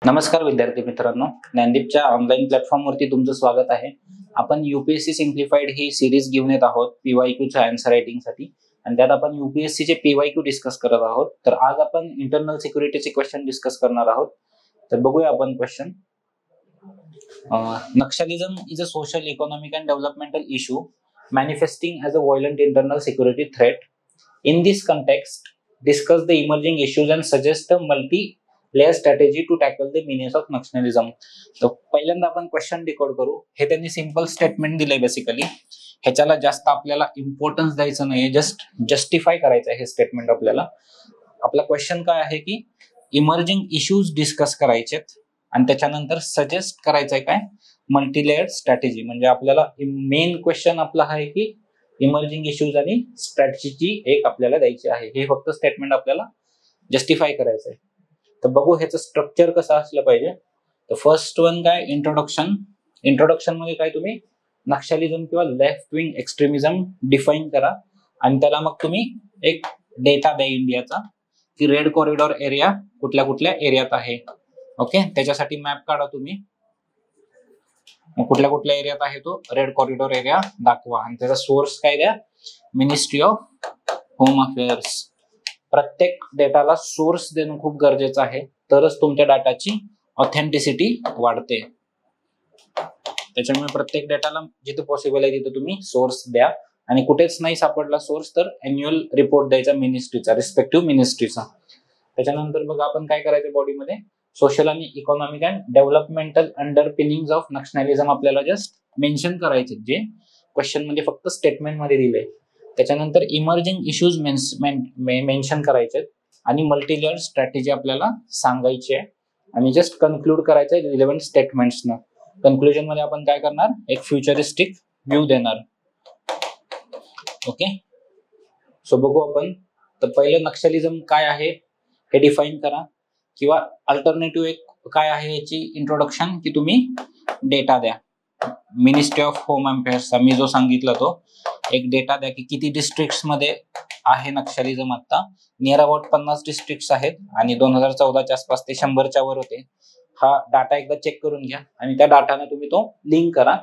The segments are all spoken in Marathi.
नमस्कार विद्यार्थी मित्रांनो, ज्ञानदीपच्या ऑनलाईन प्लॅटफॉर्मवरती तुमचं स्वागत आहे. आपण यूपीएससी सिम्प्लिफाईड ही सिरीज घेऊन येत आहोत पीवायक्यूच्या आन्सर रायटिंगसाठी, आणि त्यात आपण यूपीएससीचे पीवायक्यू डिस्कस करत आहोत. तर आज आपण इंटरनल सिक्युरिटीचे क्वेश्चन डिस्कस करणार आहोत. तर बघूया आपण question. Naxalism is a social, economic and developmental issue manifesting as a violent internal security threat. In this context, discuss the emerging issues and suggest a multi-layer strategy to tackle the menace of nationalism. तर पहिल्यांदा आपण क्वेश्चन डिकोड करू. हे त्यांनी सिंपल स्टेटमेंट दिलंय बेसिकली. ह्याच्याला जास्त आपल्याला इम्पॉर्टन्स द्यायचं नाहीये, जस्ट जस्टिफाय करायचं आहे हे स्टेटमेंट आपल्याला. आपला क्वेश्चन काय आहे की इमर्जिंग इश्यूज डिस्कस करायचेत आणि त्याच्यानंतर सजेस्ट करायचंय काय, मल्टीलेअर स्ट्रॅटेजी. म्हणजे आपल्याला मेन क्वेश्चन आपला आहे की इमर्जिंग इश्यूज आणि स्ट्रॅटेजी एक आपल्याला द्यायची आहे. हे फक्त स्टेटमेंट आपल्याला जस्टिफाय करायचं आहे. तर बघू ह्याचं स्ट्रक्चर कसं असलं पाहिजे. तर फर्स्ट वन काय, इंट्रोडक्शन. इंट्रोडक्शन मध्ये काय, तुम्ही नक्षलिझम किंवा लेफ्ट विंग एक्स्ट्रीमिझम डिफाईन करा आणि त्याला मग तुम्ही एक डेटा द्या इंडियाचा की रेड कॉरिडॉर एरिया कुठल्या कुठल्या एरियात आहे. ओके, त्याच्यासाठी मॅप काढा तुम्ही. कुठल्या कुठल्या एरियात आहे तो रेड कॉरिडॉर एरिया दाखवा आणि त्याचा सोर्स काय द्या, मिनिस्ट्री ऑफ होम अफेअर्स. प्रत्येक डेटाला सोर्स देणं खूप गरजेचं आहे, तरच तुमच्या डाटाची ऑथेंटिसिटी वाढते. त्याच्यामुळे प्रत्येक डेटाला जिथे पॉसिबल आहे तिथे तुम्ही सोर्स द्या आणि कुठेच नाही सापडला सोर्स तर अॅन्युअल रिपोर्ट द्यायचा मिनिस्ट्रीचा, रिस्पेक्टिव्ह मिनिस्ट्रीचा. त्याच्यानंतर बघा आपण काय करायचं बॉडीमध्ये, सोशल आणि economic and developmental underpinnings of nationalism आपल्याला जस्ट मेन्शन करायचे, जे क्वेश्चन मध्ये फक्त स्टेटमेंट मध्ये दिले. त्याच्यानंतर इमर्जिंग इश्यूज मेन्शन करायचे आणि मल्टीलेअर स्ट्रॅटेजी आपल्याला सांगायची आहे आणि जस्ट कन्क्लूड करायचं आहे रिलेव्हंट स्टेटमेंट्सनं. कन्क्लुजन मध्ये आपण काय करणार, एक फ्युचरिस्टिक व्ह्यू देणार. ओके, सो बघू आपण. तर पहिलं नक्षलिझम काय आहे हे डिफाईन करा, किंवा अल्टरनेटिव्ह एक काय आहे याची इंट्रोडक्शन की तुम्ही डेटा द्या मिनिस्ट्री ऑफ होम अफेअर्सचा. मी जो सांगितला तो एक डेटा द्या की किती डिस्ट्रिक्ट्स मध्ये आहे नक्षलिझम. आता नियर अबाउट 50 डिस्ट्रिक्ट्स आहेत आणि 2014च्या आसपास ते 100च्या वर होते. हा डाटा एकदा चेक करून घ्या आणि त्या डाटाने तुम्ही तो लिंक करा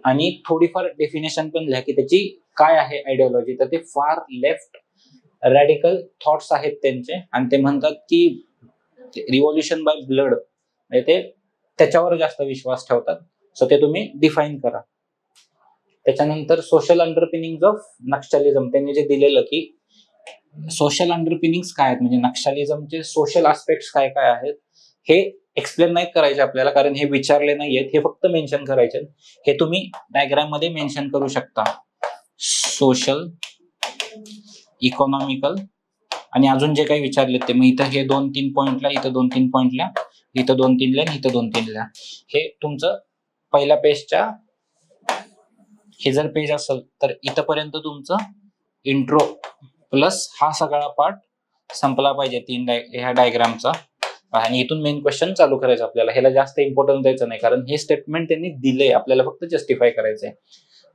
आणि थोडीफार डेफिनेशन पण लिहा की त्याची काय आहे आयडियोलॉजी. तर ते फार लेफ्ट रॅडिकल थॉट्स आहेत त्यांचे आणि ते म्हणतात की रिव्हॉल्युशन बाय ब्लड, म्हणजे ते त्याच्यावर जास्त विश्वास ठेवतात. सो ते तुम्ही डिफाईन करा. त्याच्यानंतर सोशल अंडरपिनिंग्स ऑफ नक्षलिझम त्यांनी जे दिलेलं की सोशल अंडरपिनिंग्स काय आहेत, म्हणजे नक्षलिझमचे सोशल आस्पेक्ट्स काय काय आहेत हे एक्सप्लेन नाही करायचे आपल्याला, कारण हे विचारले नाहीयेत, हे फक्त मेन्शन करायचे. हे तुम्ही डायग्राम मध्ये मेन्शन करू शकता. सोशल, इकॉनॉमिकल आणि अजून जे काही विचारले ते. मग इथं हे 2-3 पॉइंटला, इथं 2-3 पॉइंटला, इथं 2-3 ला, इथं 2-3 ला. हे तुमचं पहिल्या पेजच्या, हे जर पेज असेल तर इथपर्यंत तुमचं इंट्रो प्लस हा सगळा पार्ट संपला पाहिजे ह्या डायग्रामचा, आणि इथून मेन क्वेश्चन चालू करायचं आपल्याला. ह्याला जास्त इम्पॉर्टन्स द्यायचं नाही, कारण हे स्टेटमेंट त्यांनी दिले, आपल्याला फक्त जस्टिफाय करायचंय.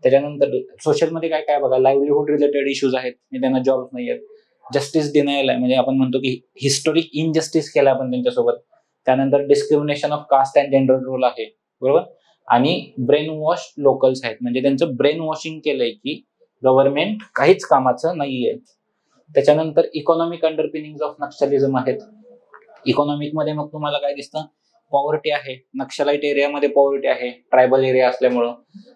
त्याच्यानंतर सोशल मध्ये काय काय बघा, लाईव्हलीहूड रिलेटेड इश्यूज आहेत, त्यांना जॉब नाही आहेत. जस्टिस डिनायल आहे, म्हणजे आपण म्हणतो की हिस्टोरिक इनजस्टिस केला आपण त्यांच्यासोबत. त्यानंतर discrimination of caste and gender role आहे, बरोबर. आणि ब्रेन वॉश लोकल्स आहेत, म्हणजे त्यांचं ब्रेन वॉशिंग केलंय की गव्हर्नमेंट काहीच कामाचं नाहीये. त्याच्यानंतर इकॉनॉमिक अंडरपिनिंग्स ऑफ नक्षलिझम आहेत. इकॉनॉमिक मध्ये मग तुम्हाला काय दिसतं, पॉवर्टी आहे, नक्षलाइट एरियामध्ये पॉवर्टी आहे, ट्रायबल एरिया असल्यामुळं.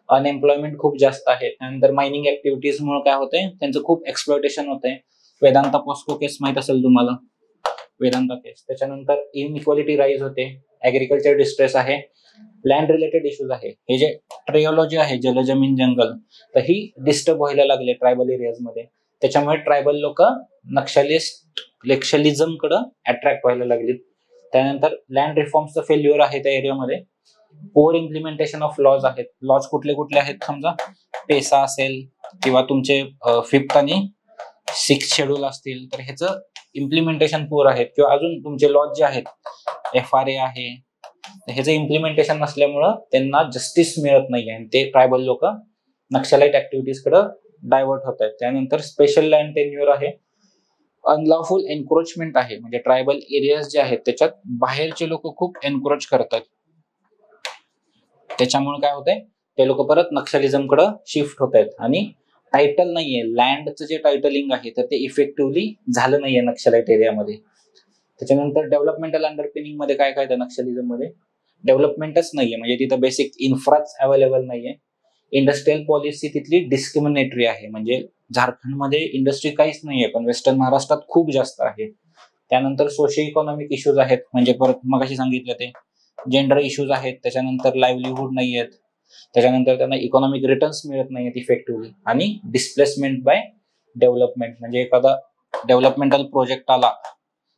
अनएम्प्लॉयमेंट खूप जास्त आहे. त्यानंतर मायनिंग ऍक्टिव्हिटीज मुळे काय होतंय, त्यांचं खूप एक्सप्लॉयटेशन होतंय. वेदांता पॉस्को केस माहित असेल तुम्हाला, वेदांता केस. त्याच्यानंतर इनइक्वालिटी राईज होते, ऍग्रिकल्चर डिस्ट्रेस आहे, लँड रिलेटेड इश्यूज आहे. हे जे ट्रेओलॉजी आहे, जलजमीन जंगल, तर ही डिस्टर्ब व्हायला लागले ट्रायबल एरियाज मध्ये. त्याच्यामुळे ट्रायबल लोक नक्षलिझम कडे अट्रॅक्ट व्हायला लागली. त्यानंतर लँड रिफॉर्म्सचं फेल्युअर आहे त्या एरियामध्ये. पोअर इम्प्लिमेंटेशन ऑफ लॉज आहेत. लॉज कुठले कुठले आहेत, समजा पेसा असेल किंवा तुमचे 5th आणि 6th शेड्यूल असतील, तर ह्याचं इम्प्लिमेंटेशन पुअर आहेत. किंवा अजून तुमचे लॉज जे आहेत, FRA आहे, ह्याचं इम्प्लिमेंटेशन नसल्यामुळं त्यांना जस्टिस मिळत नाही आणि ते ट्रायबल लोक नक्षलाइट ऍक्टिव्हिटीज कडे डायव्हर्ट होत आहेत. त्यानंतर स्पेशल लँड टेन्युअर आहे. अनलॉफुल एन्क्रोचमेंट आहे, म्हणजे ट्रायबल एरियाज जे आहेत त्याच्यात बाहेरचे लोक खूप एन्क्रोच करतात, त्याच्यामुळे काय होतंय, ते लोक परत नक्षलिझम कडे शिफ्ट होत आहेत. आणि टायटल नाहीये, लँडचं जे टायटलिंग आहे तर ते इफेक्टिव्हली झालं नाहीये नक्षलाइट एरियामध्ये. त्याच्यानंतर डेव्हलपमेंटल अंडरपिनिंग मध्ये काय काय नक्षलिझम मध्ये, डेव्हलपमेंटच नाहीये, म्हणजे तिथं बेसिक इन्फ्राच अवेलेबल नाहीये. इंडस्ट्रियल पॉलिसी तिथली डिस्क्रिमिनेटरी आहे, म्हणजे झारखंडमध्ये इंडस्ट्री काहीच नाहीये पण वेस्टर्न महाराष्ट्रात खूप जास्त आहे. त्यानंतर सोशल इकॉनॉमिक इश्यूज आहेत, म्हणजे परत मगाशी सांगितलं ते जेंडर इश्यूज आहेत. त्याच्यानंतर लाईव्हलीहूड नाही आहेत, त्याच्यानंतर त्यांना इकॉनॉमिक रिटर्न्स मिळत नाहीत इफेक्टिव्हली. आणि डिस्प्लेसमेंट बाय डेव्हलपमेंट, म्हणजे एखादा डेव्हलपमेंटल प्रोजेक्ट आला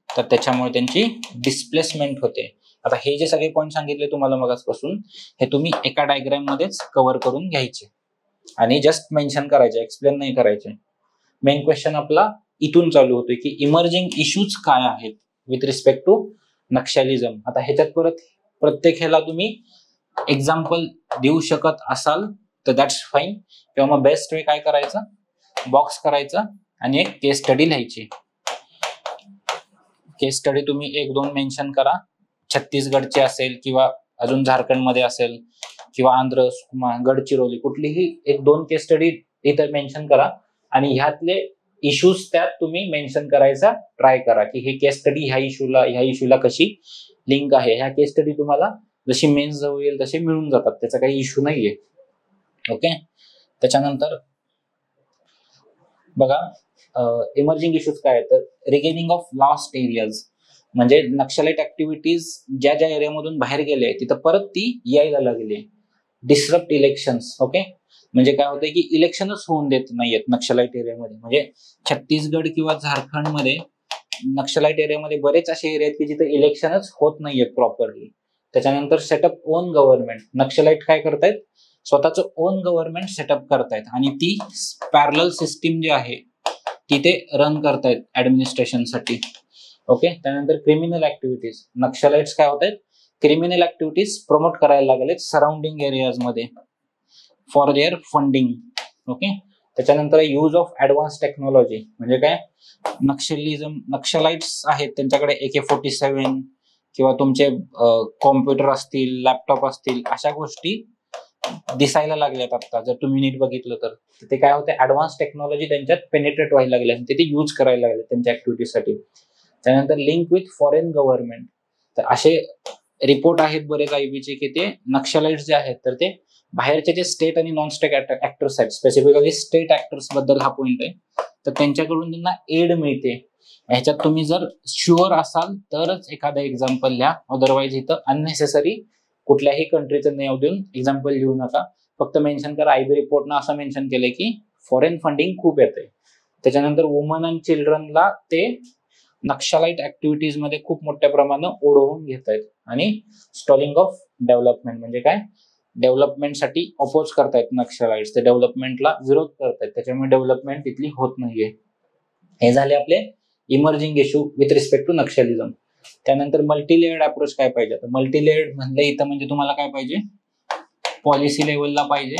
तर त्याच्यामुळे त्यांची डिस्प्लेसमेंट होते. आता हे जे सगळे पॉईंट सांगितले तुम्हाला मगाचपासून, हे तुम्ही एका डायग्राम मध्येच कव्हर करून घ्यायचे आणि जस्ट मेन्शन करायचे, एक्सप्लेन नाही करायचे. मेन क्वेश्चन आपला इथून चालू होतोय की इमर्जिंग इश्यूज काय आहेत विथ रिस्पेक्ट टू नक्षलिझम. आता ह्याच्यात परत प्रत्येक ह्याला तुम्ही एक्झाम्पल देऊ शकत असाल तर दॅट्स फाईन, किंवा मग बेस्ट वे काय करायचं, बॉक्स करायचं आणि एक केस स्टडी लिहायची. केस स्टडी तुम्ही 1-2 मेन्शन करा, छत्तीसगडचे असेल किंवा अजून झारखंडमध्ये असेल किंवा आंध्र, सुकमा, गडचिरोली, कुठलीही 1-2 केस स्टडी इथं मेन्शन करा आणि ह्यातले इश्यूज त्यात तुम्ही मेन्शन करायचा ट्राय करा की हे केस स्टडी ह्या इश्यूला कशी लिंक आहे. ह्या केस स्टडी तुम्हाला जशी मेन्स जवळ येईल तसे मिळून जातात, त्याचा काही इश्यू नाहीये. ओके, त्याच्यानंतर बघा इमर्जिंग इश्यूज काय आहेत, तर रिगेनिंग ऑफ लॉस्ट एरियाज, म्हणजे नक्षलाइट ऍक्टिव्हिटीज ज्या ज्या एरियामधून बाहेर गेले तिथं परत ती यायला लागली. डिसरप्ट इलेक्शन्स, ओके, म्हणजे काय होतंय की इलेक्शनच होऊन देत नाहीयेत नक्षलाइट एरियामध्ये. म्हणजे छत्तीसगड किंवा झारखंडमध्ये नक्षलाइट एरियामध्ये बरेच असे एरिया आहेत की जिथे इलेक्शनच होत नाहीयेत प्रॉपरली. त्याच्यानंतर सेटअप ओन गव्हर्नमेंट, नक्षलाइट काय करतायत, स्वतःचं ओन गव्हर्नमेंट सेटअप करतायत आणि ती पॅरलल सिस्टीम जी आहे ती ते रन करतायत ऍडमिनिस्ट्रेशनसाठी. ओके, त्यानंतर क्रिमिनल ऍक्टिव्हिटीज, नक्षलाइट्स काय होत आहेत, क्रिमिनल ऍक्टिव्हिटीज प्रमोट करायला लागलेत सराउंडिंग एरियाज मध्ये फॉर देअर फंडिंग. ओके, त्याच्यानंतर यूज ऑफ ऍडव्हान्स टेक्नॉलॉजी, म्हणजे काय, नक्षलाइट्स आहेत त्यांच्याकडे AK-47 किंवा तुमचे कॉम्प्युटर असतील, लॅपटॉप असतील, अशा गोष्टी दिसायला लागल्यात आता. जर तुम्ही नीट बघितलं तर ते काय होते, ऍडव्हान्स टेक्नॉलॉजी त्यांच्यात पेनिट्रेट व्हायला लागले आणि ते यूज करायला लागले त्यांच्या ऍक्टिव्हिटीसाठी. त्यानंतर लिंक विथ फॉरेन गव्हर्नमेंट, तर असे रिपोर्ट आहेत बरेच आयबीचे की ते नक्षलाइट्स जे आहेत तर ते बाहेरचे जे स्टेट आणि नॉन स्टेट ऍक्टर्स आहेत, स्पेसिफिकली स्टेट ऍक्टर्स बद्दल हा पॉइंट आहे, तर त्यांच्याकडून त्यांना एड मिळते. ह्याच्यात तुम्ही जर शुअर असाल तरच एखादा एक्झाम्पल लिहा, अदरवाईज इथं अननेसेसरी कुठल्याही कंट्रीचं नाव देऊन एक्झाम्पल लिहू नका. फक्त मेन्शन करा, आयबी रिपोर्टनं असं मेन्शन केलंय की फॉरेन फंडिंग खूप येते. त्याच्यानंतर वुमन अँड चिल्ड्रनला ते नक्षलाइट ऍक्टिव्हिटीज मध्ये खूप मोठ्या प्रमाणात ओढवून घेत आहेत आणि स्टॉलिंग ऑफ डेव्हलपमेंट, म्हणजे काय, डेव्हलपमेंटसाठी अपोज करतायत नक्षलाइट्स, ते डेव्हलपमेंटला विरोध करतायत, त्याच्यामुळे डेव्हलपमेंट तिथली होत नाहीये. हे झाले आपले emerging issue with respect to Naxalism. त्यानंतर मल्टीलेयर्ड अप्रोच काय पाहिजे, तर मल्टीलेयर्ड म्हणलं इथं म्हणजे तुम्हाला काय पाहिजे, पॉलिसी लेवलला पाहिजे,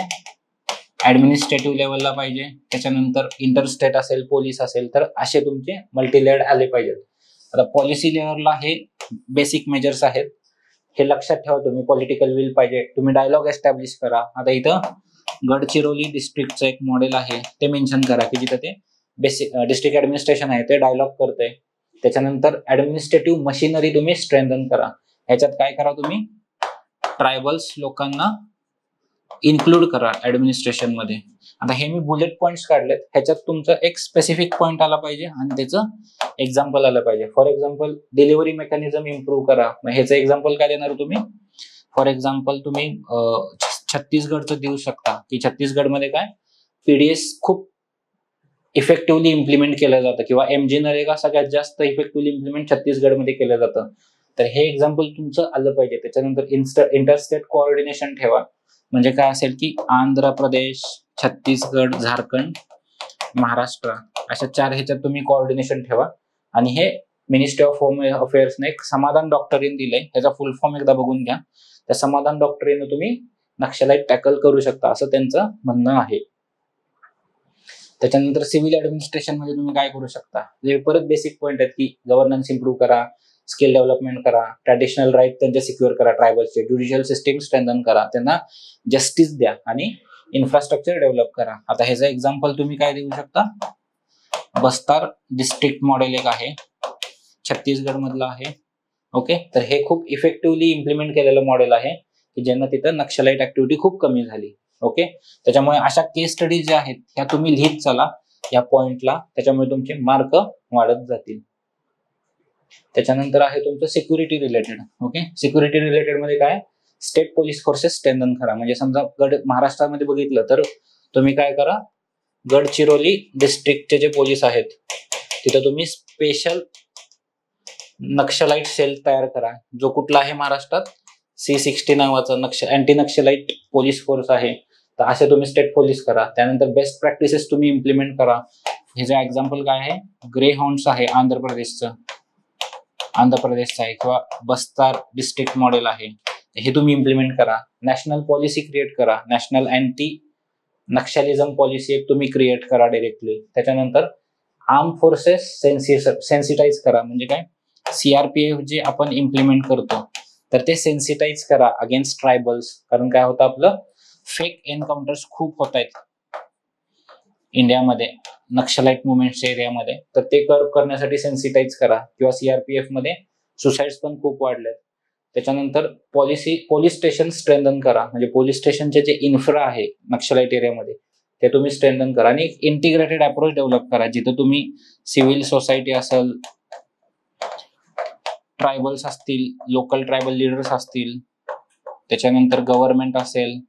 ऍडमिनिस्ट्रेटिव्ह लेवलला पाहिजे, त्याच्यानंतर इंटरस्टेट असेल, पोलीस असेल, तर असे तुमचे मल्टीलेयर्ड आले पाहिजेत. आता पॉलिसी लेवलला हे बेसिक मेजर्स आहेत, हे लक्षात ठेवा तुम्ही. पॉलिटिकल विल पाहिजे, तुम्ही डायलॉग एस्टॅब्लिश करा. आता इथं गडचिरोली डिस्ट्रिक्टचं एक मॉडेल आहे ते मेन्शन करा की जिथं ते बेसिक डिस्ट्रिक्ट ऍडमिनिस्ट्रेशन आहे ते डायलॉग करतंय. त्याच्यानंतर ऍडमिनिस्ट्रेटिव्ह मशिनरी तुम्ही स्ट्रेंथन करा. ह्याच्यात काय करा, तुम्ही ट्रायबल्स लोकांना इन्क्लूड करा ऍडमिनिस्ट्रेशन मध्ये. आता हे मी बुलेट पॉइंट्स काढलेत, ह्याच्यात तुमचं एक स्पेसिफिक पॉइंट आला पाहिजे आणि त्याचं एक्झाम्पल आलं पाहिजे. For example delivery mechanism improve करा, मग ह्याचं एक्झाम्पल काय देणार तुम्ही. फॉर एक्झाम्पल तुम्ही छत्तीसगडचं देऊ शकता की छत्तीसगडमध्ये काय PDS खूप इफेक्टिव्हली इम्प्लिमेंट केलं जातं किंवा MG नरेगा सगळ्यात जास्त इफेक्टिव्हली इम्प्लिमेंट छत्तीसगडमध्ये केलं जातं, तर हे एक्झाम्पल तुमचं आलं पाहिजे. त्याच्यानंतर इंटरस्टेट कोऑर्डिनेशन ठेवा, म्हणजे काय असेल की आंध्र प्रदेश, छत्तीसगड, झारखंड, महाराष्ट्र अशा 4 ह्याच्यात तुम्ही कोऑर्डिनेशन ठेवा. आणि हे मिनिस्ट्री ऑफ होम अफेअर्सने एक समाधान डॉक्टरीन दिलंय, त्याचा फुल फॉर्म एकदा बघून घ्या. त्या समाधान डॉक्टरीन तुम्ही नक्षलाइट टॅकल करू शकता असं त्यांचं म्हणणं आहे. त्याच्यानंतर सिव्हिल ऍडमिनिस्ट्रेशन मध्ये तुम्ही काय करू शकता, जे परत बेसिक पॉईंट आहेत की गव्हर्नन्स इम्प्रूव्ह करा, स्किल डेव्हलपमेंट करा, ट्रॅडिशनल राईट त्यांचे सिक्युअर करा, ट्रायबल्सचे ज्युडिशियल सिस्टीम स्ट्रेंथन करा, त्यांना जस्टिस द्या आणि इन्फ्रास्ट्रक्चर डेव्हलप करा. आता ह्याचं एक्झाम्पल तुम्ही काय देऊ शकता, बस्तार डिस्ट्रिक्ट मॉडेल एक आहे, छत्तीसगड मधलं आहे. ओके, तर हे खूप इफेक्टिव्हली इम्प्लिमेंट केलेलं मॉडेल आहे की ज्यांना तिथं नक्षलाईट ऍक्टिव्हिटी खूप कमी झाली. ओके, त्याच्यामुळे अशा केस स्टडीज ज्या आहेत ह्या तुम्ही लिहित चला या पॉइंटला, त्याच्यामुळे तुमचे मार्क वाढत जातील. त्याच्यानंतर आहे तुमचं security related. Okay, security related मध्ये काय, स्टेट पोलीस फोर्सेस स्ट्रेंथन करा. म्हणजे समजा महाराष्ट्रामध्ये बघितलं तर तुम्ही काय करा, गडचिरोली डिस्ट्रिक्टचे जे पोलीस आहेत तिथं तुम्ही स्पेशल नक्षलाइट सेल तयार करा. जो कुठला आहे महाराष्ट्रात, C60 नावाचा अँटी नक्षलाइट पोलीस फोर्स आहे. तर असे तुम्ही स्टेट पोलीस करा. त्यानंतर बेस्ट प्रॅक्टिसेस तुम्ही इम्प्लिमेंट करा. हे जे एक्झाम्पल काय आहे, ग्रे हॉर्न्स आहे आंध्र प्रदेशचं आहे, किंवा बस्तार डिस्ट्रिक्ट मॉडेल आहे, हे तुम्ही इम्प्लिमेंट करा. नॅशनल पॉलिसी क्रिएट करा, नॅशनल अँटी नक्षलिझम पॉलिसी एक तुम्ही क्रिएट करा डायरेक्टली. त्याच्यानंतर आर्म फोर्सेस सेन्सिटाईज करा. म्हणजे काय, CRPF जे आपण इम्प्लिमेंट करतो तर ते सेन्सिटाईज करा अगेन्स्ट ट्रायबल्स. कारण काय होतं, आपलं फेक एन्काउंटर्स खूप होत आहेत इंडियामध्ये नक्षलाइट मुवमेंटच्या एरियामध्ये, तर ते कर्व करण्यासाठी सेन्सिटाईज करा. किंवा CRPF मध्ये सुसाइड्स पण खूप वाढलेत. त्याच्यानंतर पोलीस स्टेशन स्ट्रेंथन करा. म्हणजे पोलीस स्टेशनचे जे इन्फ्रा आहे नक्षलाइट एरियामध्ये ते तुम्ही स्ट्रेंथन करा. आणि एक इंटिग्रेटेड अप्रोच डेव्हलप करा, जिथं तुम्ही सिव्हिल सोसायटी असेल, ट्रायबल्स असतील, लोकल ट्रायबल लीडर्स असतील, त्याच्यानंतर गव्हर्नमेंट असेल,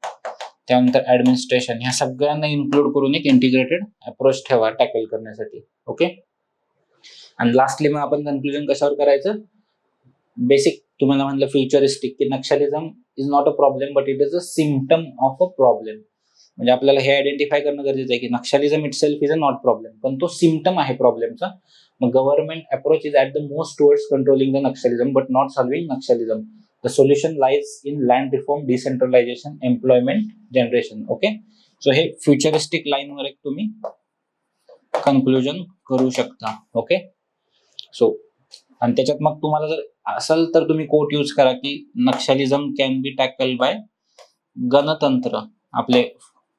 त्यानंतर ऍडमिनिस्ट्रेशन, ह्या सगळ्यांना इन्क्लूड करून एक इंटिग्रेटेड अप्रोच ठेवा टॅकल करण्यासाठी. ओके, आणि लास्टली मग आपण कन्क्लुजन कशावर करायचं, बेसिक तुम्हाला म्हणलं फ्युचरिस्टिक, की Naxalism is not a problem but it is a symptom of a problem. म्हणजे आपल्याला हे आयडेंटिफाय करणं गरजेचं आहे की Naxalism itself is a not problem, पण तो सिम्पटम आहे प्रॉब्लेमचा. मग government approach is at the most towards controlling the Naxalism but not solving Naxalism. The solution lies in land reform, decentralisation, employment generation. Okay, so हे फ्युचरिस्टिक लाईनवर एक तुम्ही कन्क्लुजन करू शकता. ओके, सो आणि त्याच्यात मग तुम्हाला जर असेल तर तुम्ही कोट यूज करा की नक्षलिझम कॅन बी टॅकल बाय गणतंत्र. आपले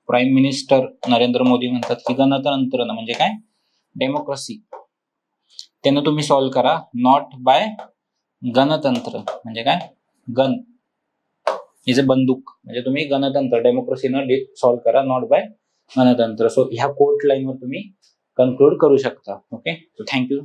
प्राईम मिनिस्टर नरेंद्र मोदी म्हणतात की गणतंत्र म्हणजे काय, डेमोक्रेसी, त्यानं तुम्ही सॉल्व्ह करा, नॉट बाय गणतंत्र म्हणजे काय, गन इज अ बंदूक, म्हणजे तुम्ही गणतंत्र डेमोक्रेसीनं सॉल्व्ह करा, नॉट बाय गणतंत्र. सो ह्या कोट लाईनवर तुम्ही कन्क्लूड करू शकता. Okay, so thank you.